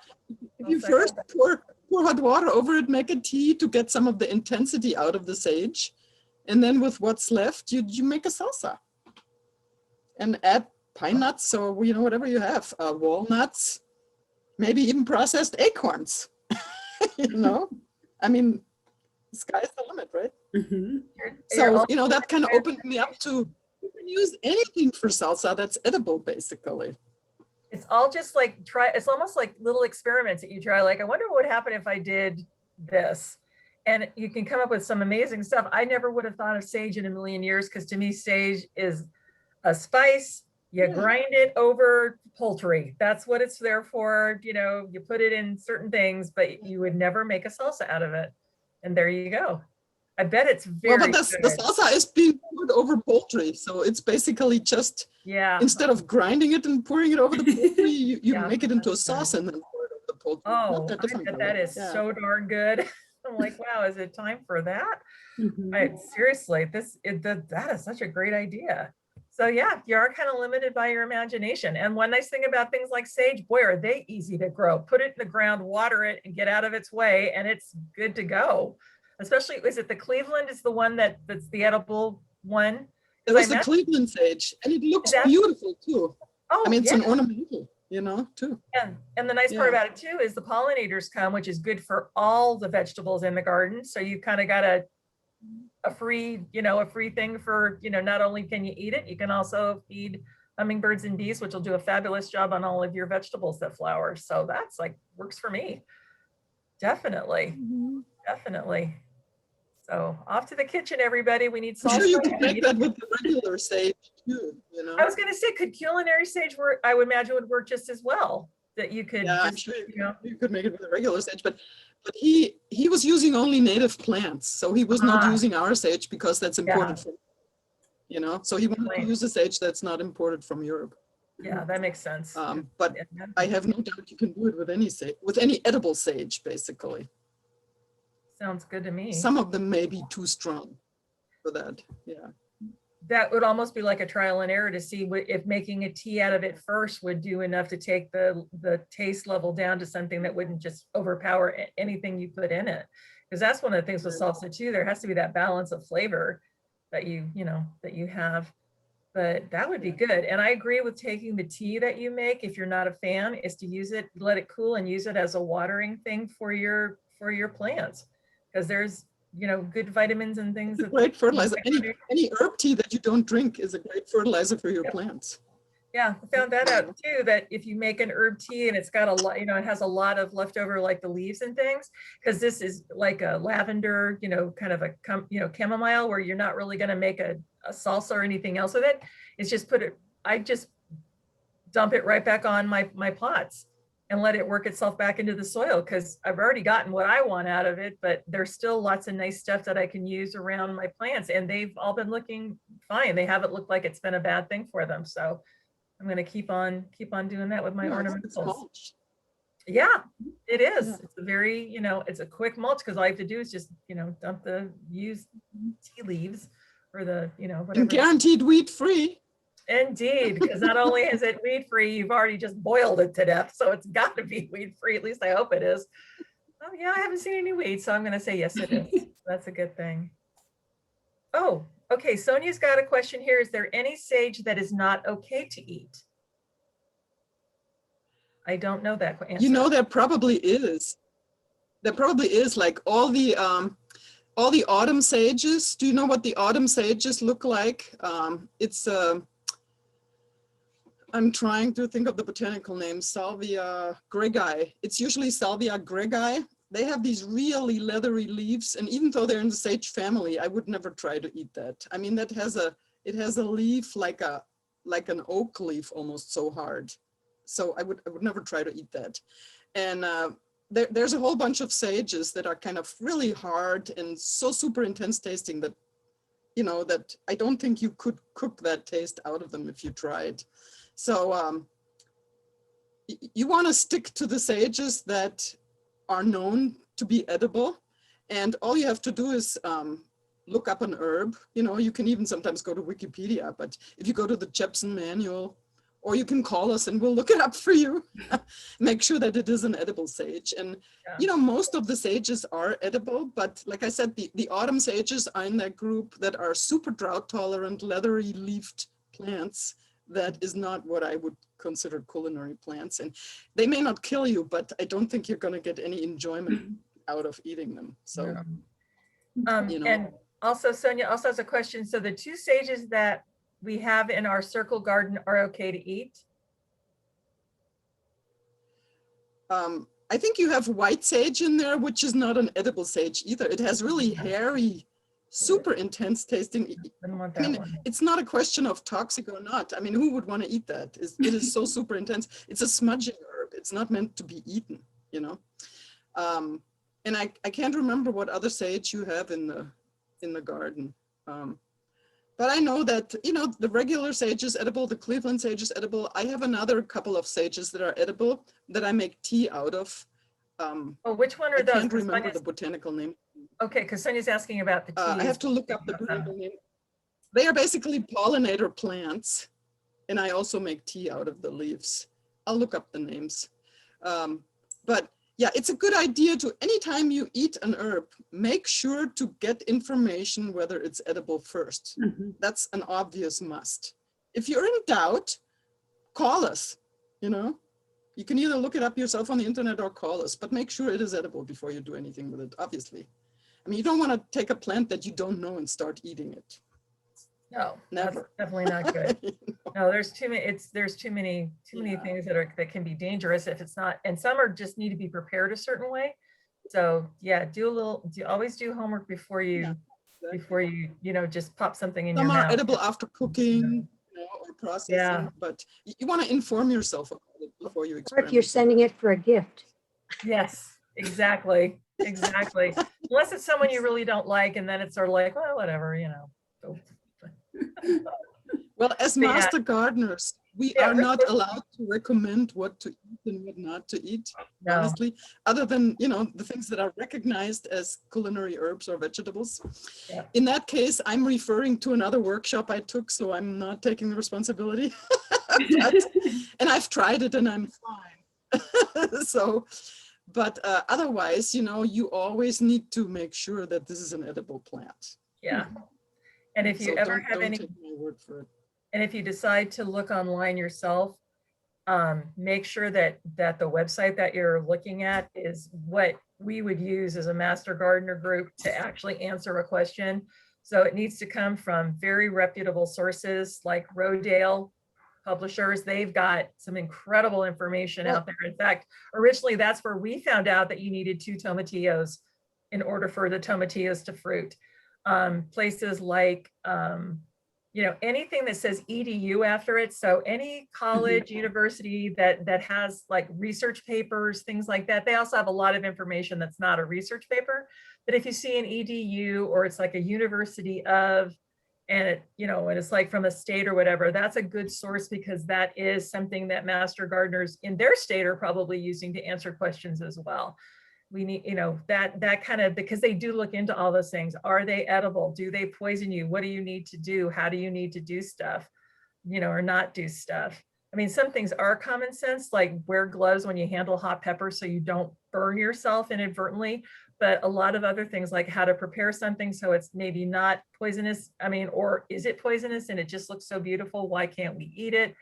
If you I'll second first that. pour hot water over it, make a tea to get some of the intensity out of the sage. And then with what's left, you make a salsa. And add pine nuts or, you know, whatever you have, walnuts, maybe even processed acorns, you know? I mean, the sky's the limit, right? Mhm. You're So, you know, also that kind of opened me up to, you can use anything for salsa that's edible, basically. It's all just like it's almost like little experiments that you try. Like, I wonder what would happen if I did this. And you can come up with some amazing stuff. I never would have thought of sage in a million years, because to me, sage is a spice. You grind it over poultry. That's what it's there for. You know, you put it in certain things, but you would never make a salsa out of it. And there you go. I bet it's Well, very but the good. salsa is being poured over poultry. So it's basically just, Yeah. instead of grinding it and pouring it over the poultry, you Yeah, make it into a that's good. sauce and then pour it over the poultry. Oh, Not that I different, bet really. that is Yeah. so darn good. I'm like, wow, is it time for that? Mhm. Seriously, that is such a great idea. So yeah, you are kind of limited by your imagination. And one nice thing about things like sage, boy, are they easy to grow. Put it in the ground, water it, and get out of its way, and it's good to go. Especially, is it the Cleveland is the one that's the edible one? It was the Cleveland sage, and it looks beautiful too. Oh, I mean, it's yeah. an ornamental, you know, too. And the nice part about it too is the pollinators come, which is good for all the vegetables in the garden. So you kind of got a free thing for, not only can you eat it, you can also feed hummingbirds and bees, which will do a fabulous job on all of your vegetables that flower. So that's like, works for me. Definitely. Definitely. So off to the kitchen, everybody. We need I'm salsa. sure you could make that with the regular sage too, you know. I was going to say, could culinary sage work? I would imagine would work just as well. That you could. Yeah, just, I'm sure you could make it with a regular sage, but he was using only native plants, so he was not using our sage because that's important for, you know, so he wanted to Right. use a sage that's not imported from Europe. Yeah, that makes sense. But Yeah. I have no doubt you can do it with any sage, with any edible sage, basically. Sounds good to me. Some of them may be too strong for that. Yeah. That would almost be like a trial and error to see if making a tea out of it first would do enough to take the taste level down to something that wouldn't just overpower anything you put in it. Because that's one of the things with salsa too. There has to be that balance of flavor that you have. But that would be good. And I agree with taking the tea that you make, if you're not a fan, is to use it, let it cool and use it as a watering thing for your plants. Because there's, good vitamins and things. It's a great fertilizer. Any herb tea that you don't drink is a great fertilizer for your plants. Yeah, I found that out too, that if you make an herb tea and it's got a lot, it has a lot of leftover, like the leaves and things, because this is like a lavender, kind of a, chamomile, where you're not really going to make a salsa or anything else with it. It's just I just dump it right back on my pots and let it work itself back into the soil, because I've already gotten what I want out of it, but there's still lots of nice stuff that I can use around my plants, and they've all been looking fine. They haven't looked like it's been a bad thing for them. So I'm going to keep on doing that with my ornamentals. Yeah, it is. Yeah. It's a very, it's a quick mulch, because all I have to do is just, dump the used tea leaves or the, whatever. And guaranteed weed free. Indeed, because not only is it weed free, you've already just boiled it to death. So it's got to be weed free. At least I hope it is. Oh yeah, I haven't seen any weeds, so I'm going to say yes, it is. That's a good thing. Oh, okay. Sonia's got a question here. Is there any sage that is not okay to eat? I don't know that answer. There probably is. There probably is, like all the autumn sages. Do you know what the autumn sages look like? I'm trying to think of the botanical name, Salvia gregae. It's usually Salvia gregae. They have these really leathery leaves, and even though they're in the sage family, I would never try to eat that. I mean, it has a leaf like an oak leaf, almost so hard. So I would never try to eat that. And there's a whole bunch of sages that are kind of really hard and so super intense tasting that, that I don't think you could cook that taste out of them if you tried. So you want to stick to the sages that are known to be edible. And all you have to do is look up an herb. You can even sometimes go to Wikipedia, but if you go to the Jepson manual, or you can call us and we'll look it up for you. Make sure that it is an edible sage. And, most of the sages are edible, but like I said, the autumn sages are in that group that are super drought tolerant, leathery leafed plants. That is not what I would consider culinary plants. And they may not kill you, but I don't think you're going to get any enjoyment out of eating them. So, And also Sonia also has a question. So the two sages that we have in our circle garden are okay to eat? I think you have white sage in there, which is not an edible sage either. It has really hairy, super intense tasting. One. It's not a question of toxic or not. I mean, who would want to eat that? It is so super intense. It's a smudging herb. It's not meant to be eaten, And I can't remember what other sage you have in the garden. But I know that, the regular sage is edible, the Cleveland sage is edible. I have another couple of sages that are edible that I make tea out of. Which one are those? I can't remember the botanical name. Okay, because Sonia's asking about the teas. I have to look up the botanical name. They are basically pollinator plants, and I also make tea out of the leaves. I'll look up the names. But yeah, it's a good idea to, anytime you eat an herb, make sure to get information whether it's edible first. Mm-hmm. That's an obvious must. If you're in doubt, call us, You can either look it up yourself on the internet or call us, but make sure it is edible before you do anything with it, obviously. I mean, you don't want to take a plant that you don't know and start eating it. No, Never. That's definitely not good. No, there's too many things that can be dangerous if it's not, and some are just need to be prepared a certain way. So yeah, always do homework before you just pop something in your mouth. Some are edible after cooking, or processing, but you want to inform yourself about it before you Or experiment. if you're sending it for a gift. Yes, exactly. Unless it's someone you really don't like, and then it's sort of like, well, whatever, Well, as But yeah. master gardeners, we Yeah, are we're not supposed- allowed to recommend what to eat and what not to eat, No. honestly, other than, the things that are recognized as culinary herbs or vegetables. Yeah. In that case, I'm referring to another workshop I took, so I'm not taking the responsibility. And I've tried it and I'm fine. So, but otherwise, you always need to make sure that this is an edible plant. Yeah. And if you So ever have don't any, take my word for it. and if you decide to look online yourself, make sure that the website that you're looking at is what we would use as a master gardener group to actually answer a question. So it needs to come from very reputable sources like Rodale Publishers. They've got some incredible information out there. In fact, originally that's where we found out that you needed 2 tomatillos in order for the tomatillos to fruit. Places like, anything that says edu after it. So any college, university that has like research papers, things like that. They also have a lot of information that's not a research paper. But if you see an edu or it's like a university of, and and it's like from a state or whatever, that's a good source because that is something that master gardeners in their state are probably using to answer questions as well. We need, that kind of, because they do look into all those things. Are they edible? Do they poison you? What do you need to do? How do you need to do stuff, or not do stuff? I mean, some things are common sense, like wear gloves when you handle hot peppers so you don't burn yourself inadvertently. But a lot of other things like how to prepare something so it's maybe not poisonous. I mean, or is it poisonous and it just looks so beautiful? Why can't we eat it?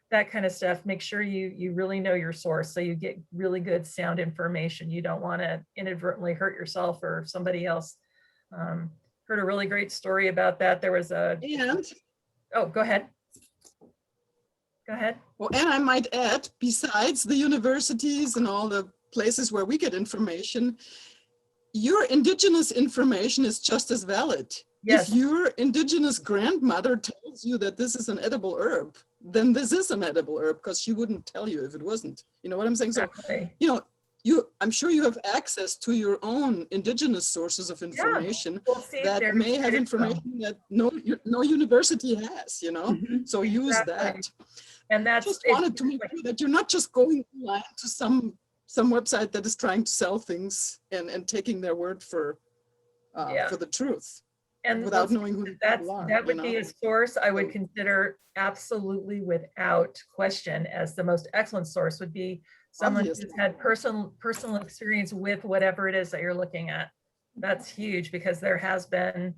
That kind of stuff. Make sure you really know your source so you get really good sound information. You don't want to inadvertently hurt yourself or somebody else. Heard a really great story about that. There was a, And oh, go ahead. Go ahead. well, and I might add, besides the universities and all the places where we get information, your indigenous information is just as valid. Yes. If your indigenous grandmother tells you that this is an edible herb, then this is an edible herb because she wouldn't tell you if it wasn't. You know what I'm saying? So, Exactly. I'm sure you have access to your own indigenous sources of information We'll see that may have information that no university has, so use that. And that's Just wanted to make sure that you're not just going online to some website that is trying to sell things and taking their word for the truth, and without knowing who the people are. That would be a source I would consider absolutely without question as the most excellent source would be someone who's had personal experience with whatever it is that you're looking at. That's huge because there has been,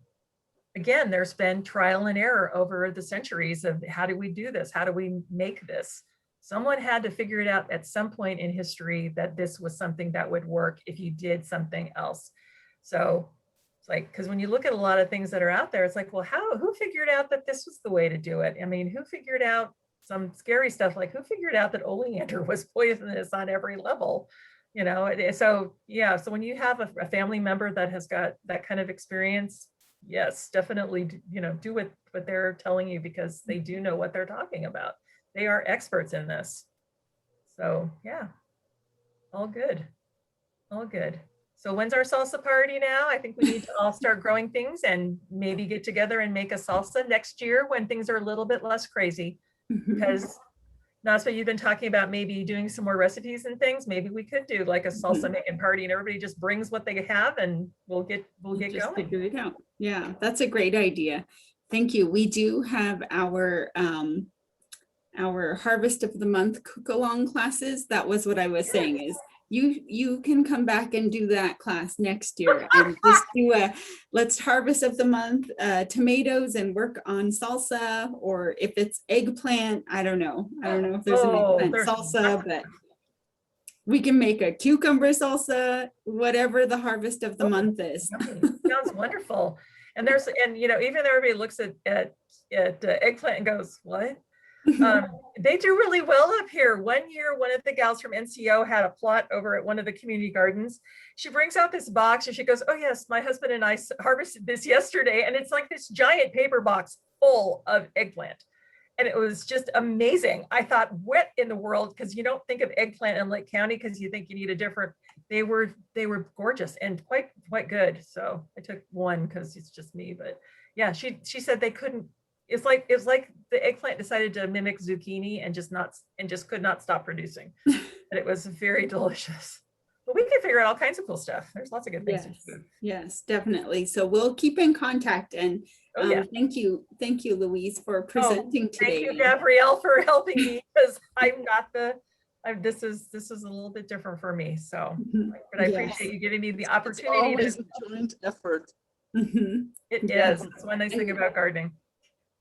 again, there's been trial and error over the centuries of how do we do this? How do we make this? Someone had to figure it out at some point in history that this was something that would work if you did something else. So it's like, because when you look at a lot of things that are out there, it's like, well, who figured out that this was the way to do it? I mean, who figured out some scary stuff? Like who figured out that oleander was poisonous on every level? So yeah, so when you have a family member that has got that kind of experience, yes, definitely, do what they're telling you because they do know what they're talking about. They are experts in this. So yeah, all good. All good. So when's our salsa party now? I think we need to all start growing things and maybe get together and make a salsa next year when things are a little bit less crazy. Because that's what you've been talking about, maybe doing some more recipes and things. Maybe we could do like a salsa making party and everybody just brings what they have and we'll get Just going. figure it out. Yeah, that's a great idea. Thank you. We do have our harvest of the month cook along classes. That was what I was saying is you can come back and do that class next year and just do let's harvest of the month tomatoes and work on salsa, or if it's eggplant, I don't know if there's an eggplant salsa, but we can make a cucumber salsa, whatever the harvest of the month is. Sounds wonderful. And even though everybody looks at eggplant and goes, what? They do really well up here. One year, one of the gals from NCO had a plot over at one of the community gardens. She brings out this box and she goes, oh yes, my husband and I harvested this yesterday. And it's like this giant paper box full of eggplant. And it was just amazing. I thought, what in the world? Because you don't think of eggplant in Lake County because you think you need a different, they were gorgeous and quite good. So I took one because it's just me, but yeah, she said they couldn't it's like the eggplant decided to mimic zucchini and just could not stop producing. But it was very delicious. But we can figure out all kinds of cool stuff. There's lots of good things. Yes, to do. yes, definitely. So we'll keep in contact, and Oh yeah. thank you, Louise, for presenting today. Thank you, Gabrielle, for helping me, because I'm not this is a little bit different for me. So, Mhm. but I Yes. appreciate you giving me the It's opportunity. always a joint effort. Mhm. It Yes. is. That's one nice thing about gardening.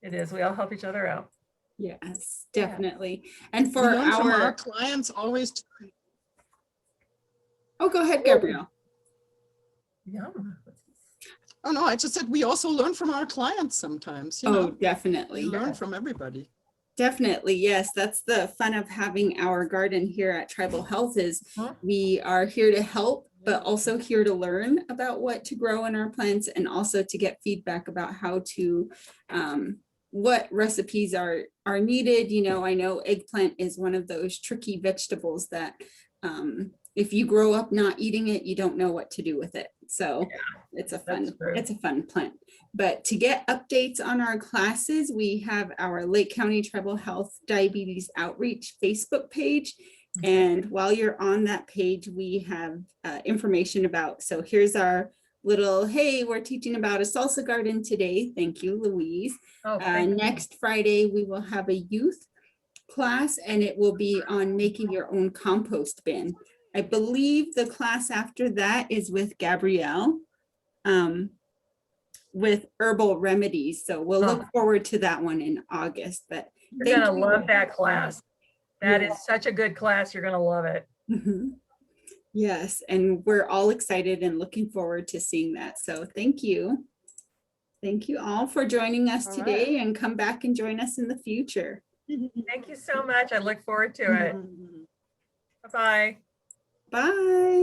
It is. We all help each other out. Yes, Yeah. definitely. And We for learn from our our, clients always. oh, go ahead, Gabrielle. Yum. Oh no, I just said we also learn from our clients sometimes, you Oh, know. We definitely. learn from everybody. Definitely, yes. That's the fun of having our garden here at Tribal Health is Huh? we are here to help, but also here to learn about what to grow in our plants and also to get feedback about how to, what recipes are needed. You know, I know eggplant is one of those tricky vegetables that if you grow up not eating it, you don't know what to do with it. So it's a That's true. fun plant. But to get updates on our classes, we have our Lake County Tribal Health Diabetes Outreach Facebook page. And while you're on that page, we have information about, so here's our little, hey, we're teaching about a salsa garden today. Thank you, Louise. Oh, thank you. Next Friday, we will have a youth class and it will be on making your own compost bin. I believe the class after that is with Gabrielle with herbal remedies. So we'll look forward to that one in August. But You're gonna love that class. That Yeah. is such a good class. You're gonna love it. Mhm. Yes, and we're all excited and looking forward to seeing that. So thank you. Thank you all for joining us All today and come back and join us in the future. Thank you so much. I look forward to it. Bye-bye. Bye.